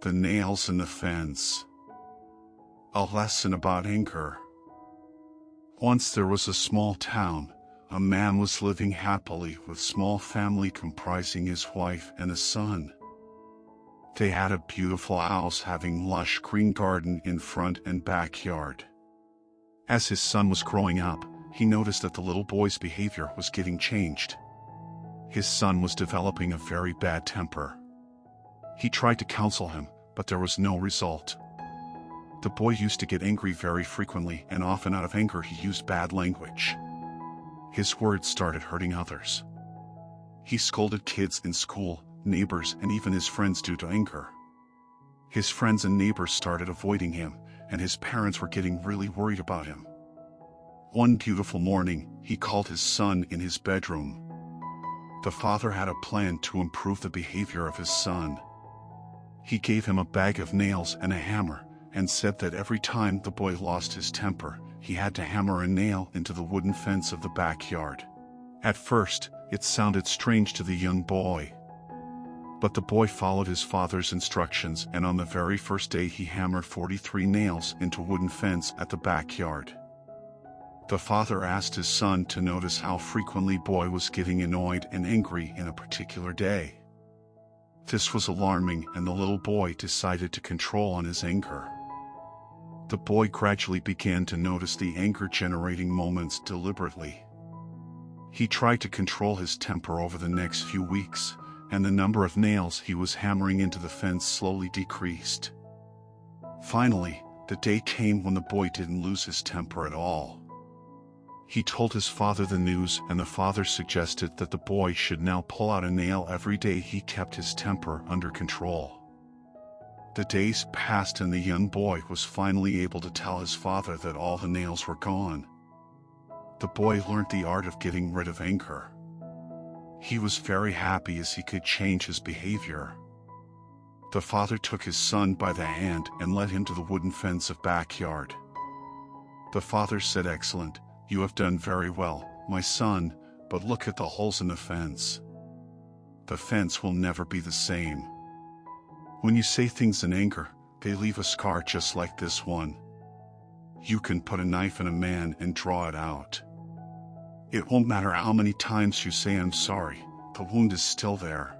The nails in the fence. A lesson about anger. Once there was a small town. A man was living happily with a small family comprising his wife and a son. They had a beautiful house having lush green garden in front and backyard. As his son was growing up, he noticed that the little boy's behavior was getting changed. His son was developing a very bad temper. He tried to counsel him, but there was no result. The boy used to get angry very frequently, and often out of anger he used bad language. His words started hurting others. He scolded kids in school, neighbors, and even his friends due to anger. His friends and neighbors started avoiding him, and his parents were getting really worried about him. One beautiful morning, he called his son in his bedroom. The father had a plan to improve the behavior of his son. He gave him a bag of nails and a hammer, and said that every time the boy lost his temper, he had to hammer a nail into the wooden fence of the backyard. At first, it sounded strange to the young boy. But the boy followed his father's instructions, and on the very first day he hammered 43 nails into a wooden fence at the backyard. The father asked his son to notice how frequently boy was getting annoyed and angry in a particular day. This was alarming, and the little boy decided to control on his anger. The boy gradually began to notice the anger-generating moments deliberately. He tried to control his temper over the next few weeks, and the number of nails he was hammering into the fence slowly decreased. Finally, the day came when the boy didn't lose his temper at all. He told his father the news, and the father suggested that the boy should now pull out a nail every day he kept his temper under control. The days passed, and the young boy was finally able to tell his father that all the nails were gone. The boy learned the art of getting rid of anger. He was very happy as he could change his behavior. The father took his son by the hand and led him to the wooden fence of backyard. The father said, "Excellent. You have done very well, my son, but look at the holes in the fence. The fence will never be the same. When you say things in anger, they leave a scar just like this one. You can put a knife in a man and draw it out. It won't matter how many times you say I'm sorry, the wound is still there.